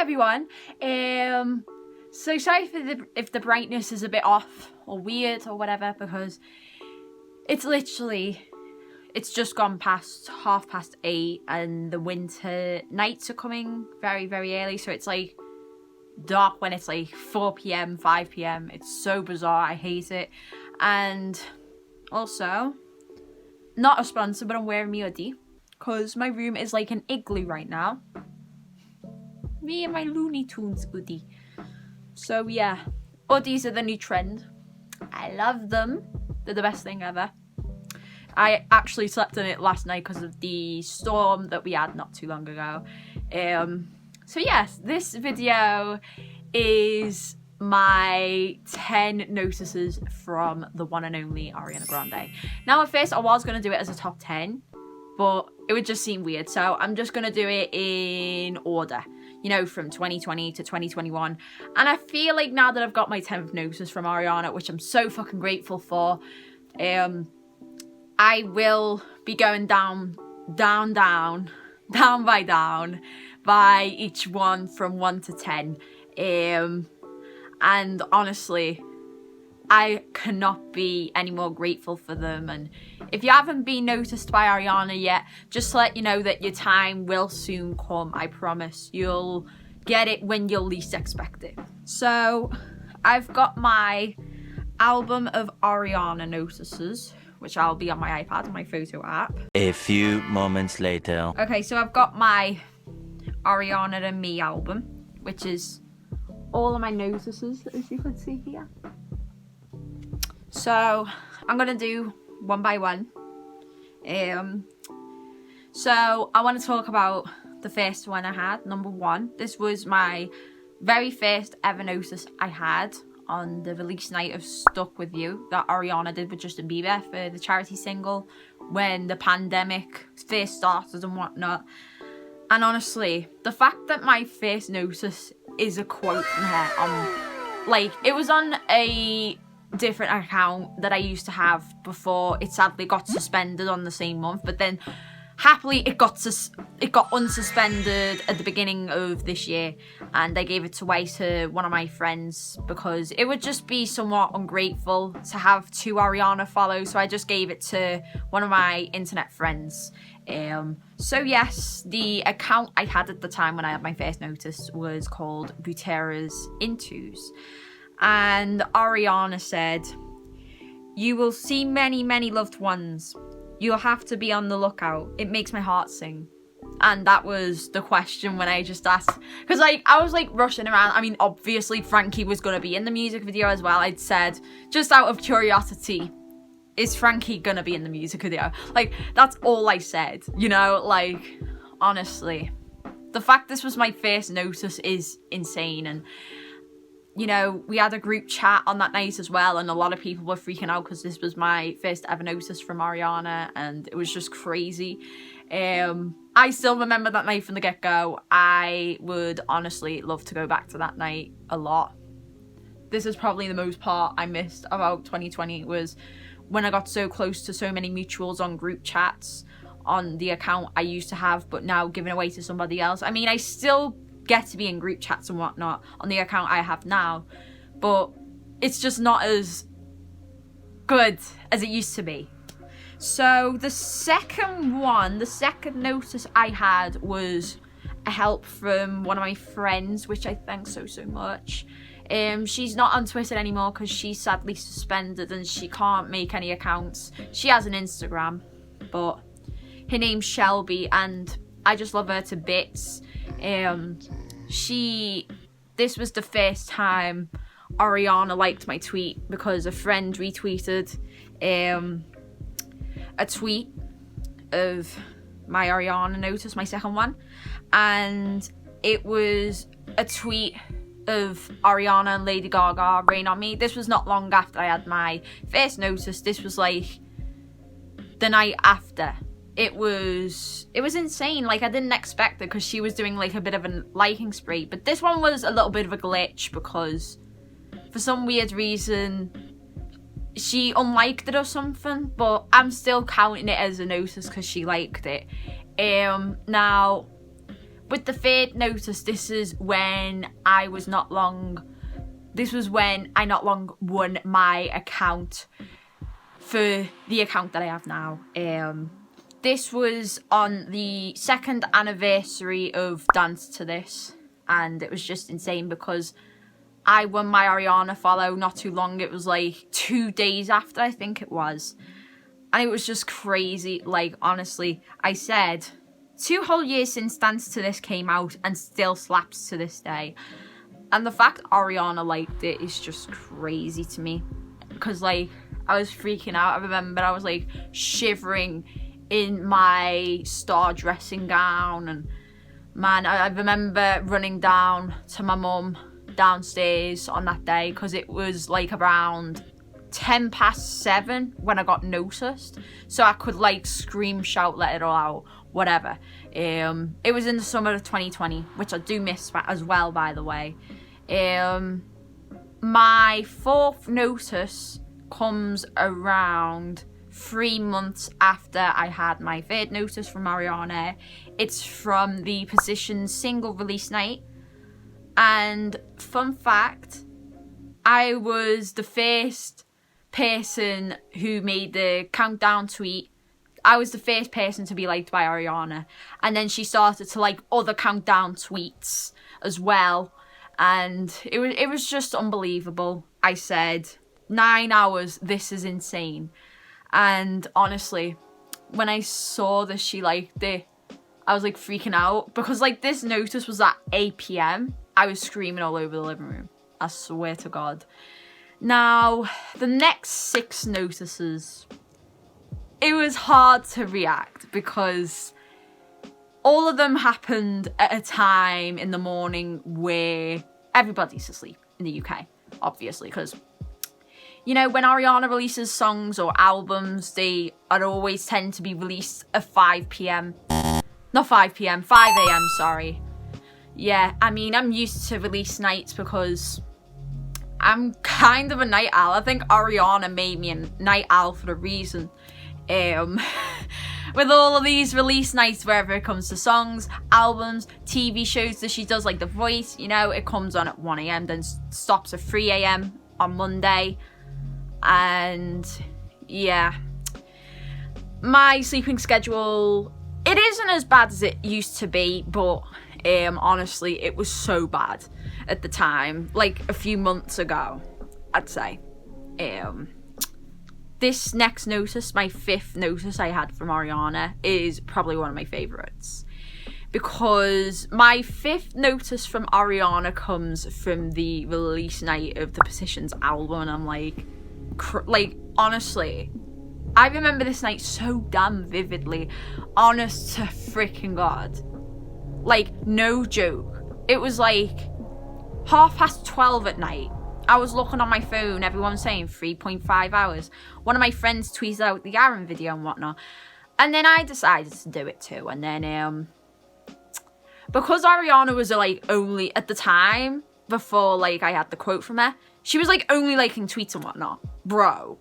everyone. So sorry if the brightness is a bit off or weird or whatever, because it's just gone past 8:30 and the winter nights are coming very, very early. So it's like dark when it's like 4 p.m, 5 p.m. It's so bizarre. I hate it. And also, not a sponsor, but I'm wearing my hoodie because my room is like an igloo right now. Me and my Looney Tunes hoodie. So yeah, hoodies are the new trend. I love them. They're the best thing ever. I actually slept in it last night because of the storm that we had not too long ago. So yes, this video is my 10 notices from the one and only Ariana Grande. Now at first I was going to do it as a top 10, but it would just seem weird. So I'm just going to do it in order, you know, from 2020 to 2021. And I feel like now that I've got my 10th notice from Ariana, which I'm so fucking grateful for, I will be going down by each one from 1 to 10. And honestly, I cannot be any more grateful for them. And if you haven't been noticed by Ariana yet, just to let you know that your time will soon come. I promise. You'll get it when you'll least expect it. So I've got my album of Ariana notices, which I'll be on my iPad on my photo app. A few moments later. Okay, so I've got my Ariana and Me album, which is all of my notices, as you can see here. So I'm gonna do one by one. So I want to talk about the first one I had, number 1. This was my very first ever notice I had on the release night of Stuck With You that Ariana did with Justin Bieber for the charity single when the pandemic first started and whatnot. And honestly, the fact that my first notice is a quote from her, like, it was on a different account that I used to have before it sadly got suspended on the same month, but then happily it got unsuspended at the beginning of this year, and I gave it away to one of my friends because it would just be somewhat ungrateful to have 2 Ariana follow, so I just gave it to one of my internet friends. So yes, the account I had at the time when I had my first notice was called Butera's Intos, and Ariana said, "You will see many, many loved ones. You'll have to be on the lookout. It makes my heart sing." And that was the question when I just asked, because like I was like rushing around. I mean, obviously Frankie was going to be in the music video as well. I'd said, just out of curiosity, is Frankie gonna be in the music video? Like, that's all I said, you know? Like, honestly, the fact this was my first notice is insane. And you know, we had a group chat on that night as well, and a lot of people were freaking out because this was my first ever notice from Ariana, and it was just crazy. I still remember that night from the get-go. I would honestly love to go back to that night a lot. This is probably the most part I missed about 2020, was when I got so close to so many mutuals on group chats on the account I used to have, but now given away to somebody else. I mean, I still get to be in group chats and whatnot on the account I have now, but it's just not as good as it used to be. So the second notice I had was a help from one of my friends, which I thank so much. She's not on Twitter anymore because she's sadly suspended and she can't make any accounts. She has an Instagram, but her name's Shelby, and I just love her to bits. This was the first time Ariana liked my tweet because a friend retweeted a tweet of my Ariana notice, my second one, and it was a tweet of Ariana and Lady Gaga, Rain On Me. This was not long after I had my first notice. This was like the night after. It was insane. Like, I didn't expect it because she was doing like a bit of a liking spree, but this one was a little bit of a glitch because for some weird reason she unliked it or something, but I'm still counting it as a notice because she liked it. Now with the third notice, this was when I not long won my account for the account that I have now. This was on the 2nd anniversary of Dance to This, and it was just insane because I won my Ariana follow not too long. It was like 2 days after, I think it was. And it was just crazy. Like, honestly, I said 2 whole years since Dance to This came out and still slaps to this day. And the fact Ariana liked it is just crazy to me. Because, like, I was freaking out. I remember I was, like, shivering in my star dressing gown. And, man, I remember running down to my mum downstairs on that day. Because it was, like, around 7:10 when I got noticed. So I could, like, scream, shout, let it all out. Whatever. It was in the summer of 2020, which I do miss as well, by the way. My 4th notice comes around 3 months after I had my 3rd notice from Ariana. It's from the Position single release night. And fun fact, I was the first person who made the countdown tweet. I was the first person to be liked by Ariana. And then she started to like other countdown tweets as well. And it was just unbelievable. I said, 9 hours, this is insane. And honestly, when I saw that she liked it, I was like freaking out. Because like this notice was at 8 p.m. I was screaming all over the living room. I swear to God. Now, the next 6 notices, it was hard to react because all of them happened at a time in the morning where everybody's asleep in the UK, obviously, because, you know, when Ariana releases songs or albums, they always tend to be released at 5 p.m. Not 5 p.m, 5 a.m, sorry. Yeah, I mean, I'm used to release nights because I'm kind of a night owl. I think Ariana made me a night owl for a reason. With all of these release nights, wherever it comes to songs, albums, TV shows that she does, like The Voice, you know, it comes on at 1 a.m, then stops at 3 a.m. on Monday. And yeah, my sleeping schedule, it isn't as bad as it used to be, but honestly, it was so bad at the time, like a few months ago, I'd say. This next notice, my 5th notice I had from Ariana, is probably one of my favourites. Because my 5th notice from Ariana comes from the release night of the Positions album, and I'm like, honestly, I remember this night so damn vividly. Honest to freaking God. Like, no joke. It was like 12:30 at night. I was looking on my phone, everyone was saying 3.5 hours. One of my friends tweeted out the Aaron video and whatnot. And then I decided to do it too. And then, because Ariana was like only, at the time, before like I had the quote from her, she was like only liking tweets and whatnot. Bro,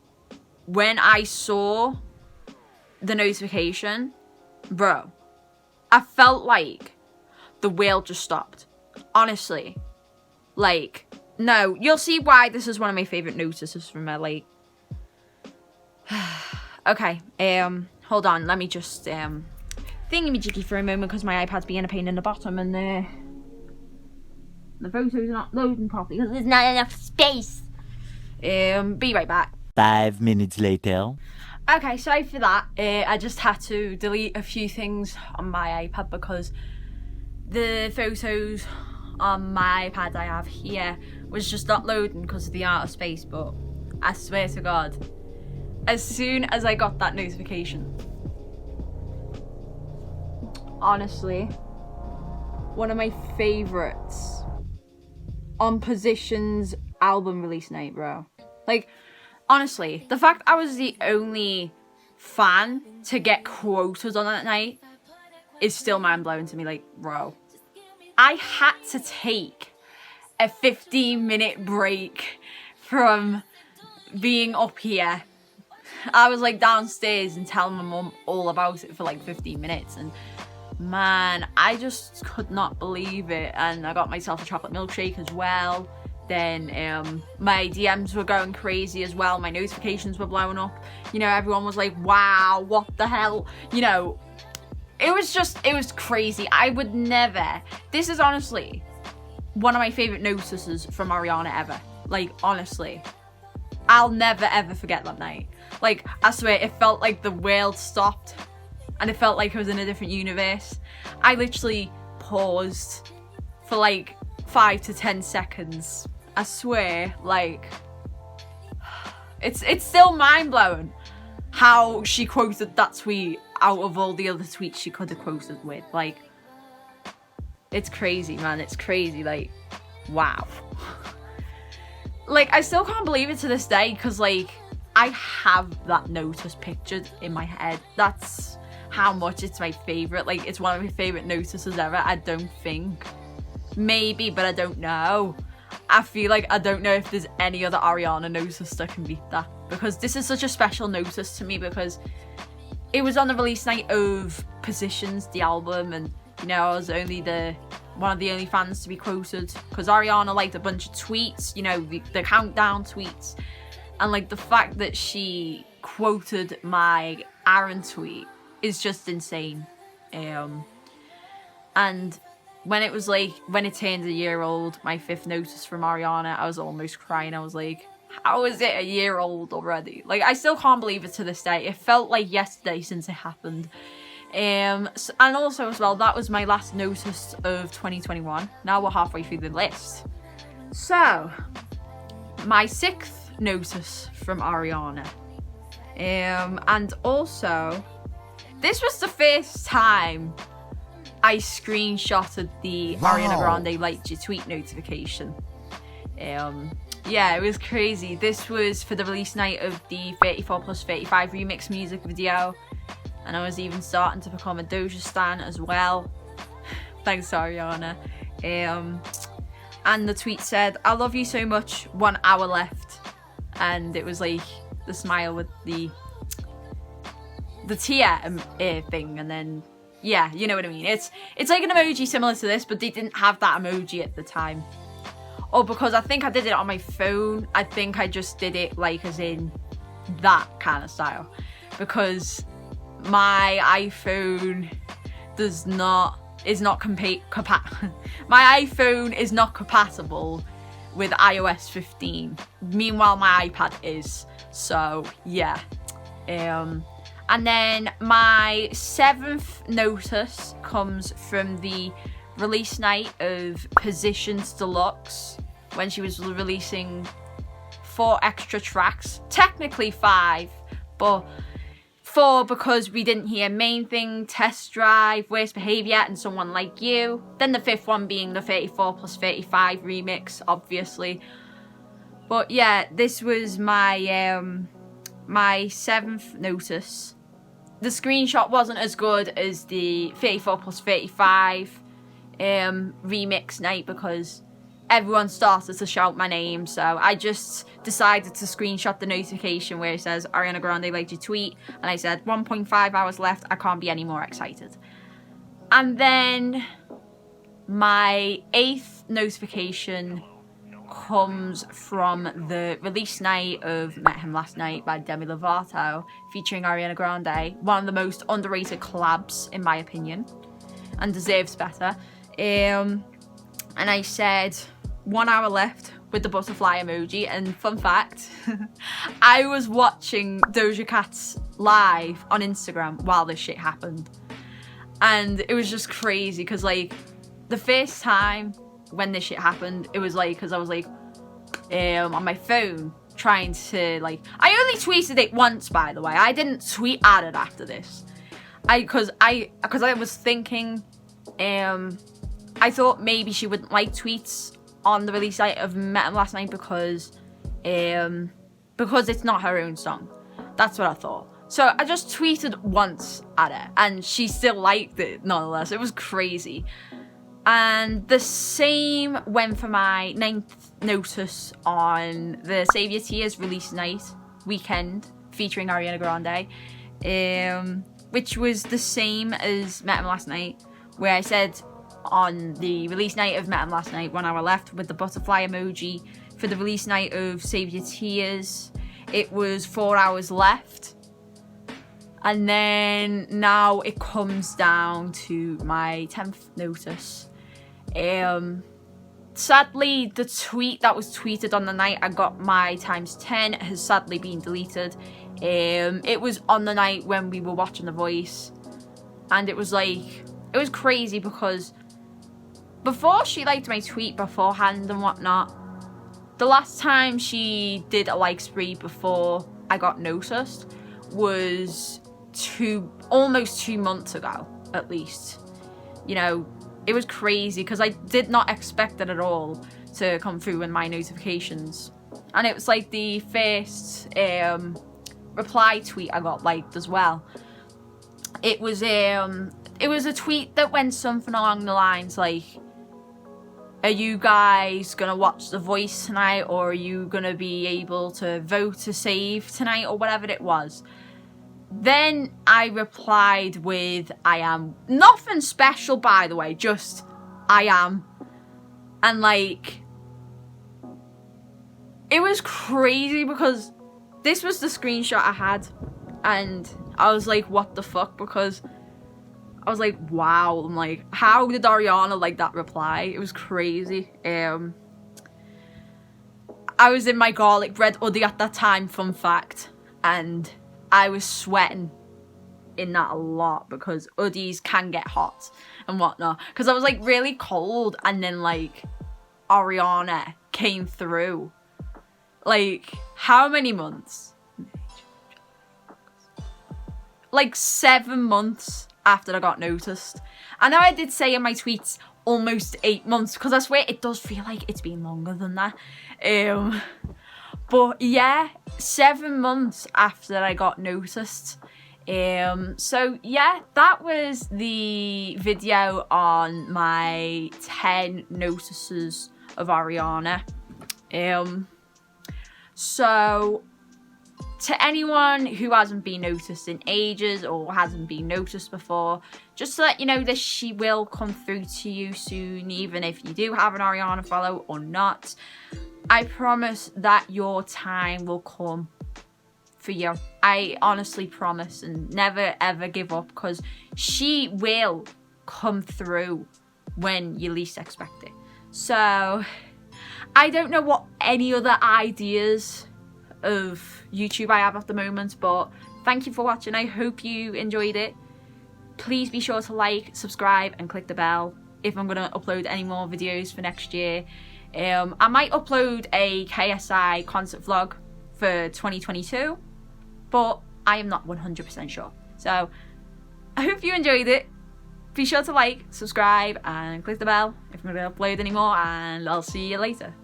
when I saw the notification, bro, I felt like the world just stopped. Honestly. Like, no, you'll see why this is one of my favourite notices from her, like. Okay, hold on, let me just, thingy-majiggy for a moment because my iPad's being a pain in the bottom and, the photos are not loading properly because there's not enough space. Be right back. 5 minutes later. Okay, sorry for that. I just had to delete a few things on my iPad because the photos on my iPad I have here was just not loading because of the amount of space, but I swear to God, as soon as I got that notification, honestly, one of my favourites on Position's album release night, bro. Like, honestly, the fact I was the only fan to get quoted on that night is still mind-blowing to me. Like, bro, I had to take a 15-minute break from being up here. I was like downstairs and telling my mum all about it for like 15 minutes, and man, I just could not believe it. And I got myself a chocolate milkshake as well. Then my DMs were going crazy as well. My notifications were blowing up. You know, everyone was like, wow, what the hell? You know, it was crazy. I would never, this is honestly one of my favourite notices from Ariana ever. Like, honestly, I'll never ever forget that night. Like, I swear, it felt like the world stopped and it felt like I was in a different universe. I literally paused for like 5 to 10 seconds. I swear, like, it's still mind-blowing how she quoted that tweet out of all the other tweets she could have quoted with. Like, it's crazy, man. It's crazy. Like, wow. Like, I still can't believe it to this day, because, like, I have that notice pictured in my head. That's how much it's my favourite. Like, it's one of my favourite notices ever. I don't think. Maybe, but I don't know. I feel like I don't know if there's any other Ariana notice that can beat that, because this is such a special notice to me, because it was on the release night of Positions, the album, and, you know, I was only one of the only fans to be quoted, because Ariana liked a bunch of tweets, you know, the countdown tweets, and, like, the fact that she quoted my Aaron tweet is just insane. And when it was like, when it turned a year old, my 5th notice from Ariana, I was almost crying. I was like, how is it a year old already? Like, I still can't believe it to this day. It felt like yesterday since it happened. And also as well, that was my last notice of 2021. Now we're halfway through the list. So, my 6th notice from Ariana. And also, this was the first time I screenshotted the Ariana Grande liked your tweet notification. Yeah, it was crazy. This was for the release night of the 34+35 remix music video, and I was even starting to become a Doja stan as well. Thanks, Ariana. And the tweet said, "I love you so much, 1 hour left," and it was like the smile with the tear thing, and then, yeah, you know what I mean. It's like an emoji similar to this, but they didn't have that emoji at the time. Or because I think I did it on my phone, I think I just did it like as in that kind of style. Because my iPhone my iPhone is not compatible with iOS 15. Meanwhile, my iPad is. So, yeah. And then my 7th notice comes from the release night of Positions Deluxe, when she was releasing 4 extra tracks. Technically 5, but 4 because we didn't hear Main Thing, Test Drive, Worst Behaviour, and Someone Like You. Then the 5th one being the 34+35 remix, obviously. But yeah, this was my my 7th notice. The screenshot wasn't as good as the 34+35 remix night, because everyone started to shout my name, so I just decided to screenshot the notification where it says Ariana Grande liked your tweet, and I said 1.5 hours left, I can't be any more excited. And then my 8th notification comes from the release night of Met Him Last Night by Demi Lovato featuring Ariana Grande, one of the most underrated collabs in my opinion, and deserves better. And I said 1 hour left with the butterfly emoji, and fun fact, I was watching Doja Cat's live on Instagram while this shit happened, and it was just crazy, because like the first time when this shit happened, it was like, because I was like on my phone trying to, like, I only tweeted it once, by the way. I didn't tweet at it after this, because I was thinking, I thought maybe she wouldn't like tweets on the release night of Met Him Last Night because it's not her own song. That's what I thought. So I just tweeted once at her, and she still liked it nonetheless. It was crazy. And the same went for my 9th notice on the Save Your Tears release night weekend featuring Ariana Grande, which was the same as Met Him Last Night, where I said on the release night of Met 'Em Last Night, 1 hour left, with the butterfly emoji. For the release night of Save Your Tears, it was 4 hours left. And then now it comes down to my 10th notice. Sadly, the tweet that was tweeted on the night I got my ×10 has sadly been deleted. It was on the night when we were watching The Voice, and it was crazy because before she liked my tweet beforehand and whatnot, the last time she did a like spree before I got noticed was almost 2 months ago, at least. You know, it was crazy because I did not expect it at all to come through in my notifications. And it was like the first reply tweet I got liked as well. It was a tweet that went something along the lines like, are you guys gonna watch The Voice tonight, or are you gonna be able to vote to save tonight, or whatever it was? Then I replied with, I am. Nothing special, by the way, just I am. And like, it was crazy because this was the screenshot I had, and I was like, what the fuck? Because I was like, wow. I'm like, how did Ariana like that reply? It was crazy. I was in my garlic bread hoodie at that time, fun fact, and I was sweating in that a lot because hoodies can get hot and whatnot. Because I was like really cold, and then like Ariana came through. Like, how many months? Like 7 months after I got noticed. I know I did say in my tweets almost 8 months, because I swear it does feel like it's been longer than that. But yeah, 7 months after I got noticed. So yeah, that was the video on my 10 notices of Ariana. So to anyone who hasn't been noticed in ages or hasn't been noticed before, just to let you know that she will come through to you soon, even if you do have an Ariana follow or not. I promise that your time will come for you. I honestly promise, and never ever give up, because she will come through when you least expect it. So I don't know what any other ideas of YouTube I have at the moment, but thank you for watching. I hope you enjoyed it. Please be sure to like, subscribe, and click the bell if I'm going to upload any more videos for next year. I might upload a KSI concert vlog for 2022, but I am not 100% sure. So I hope you enjoyed it. Be sure to like, subscribe, and click the bell if I'm going to upload any more, and I'll see you later.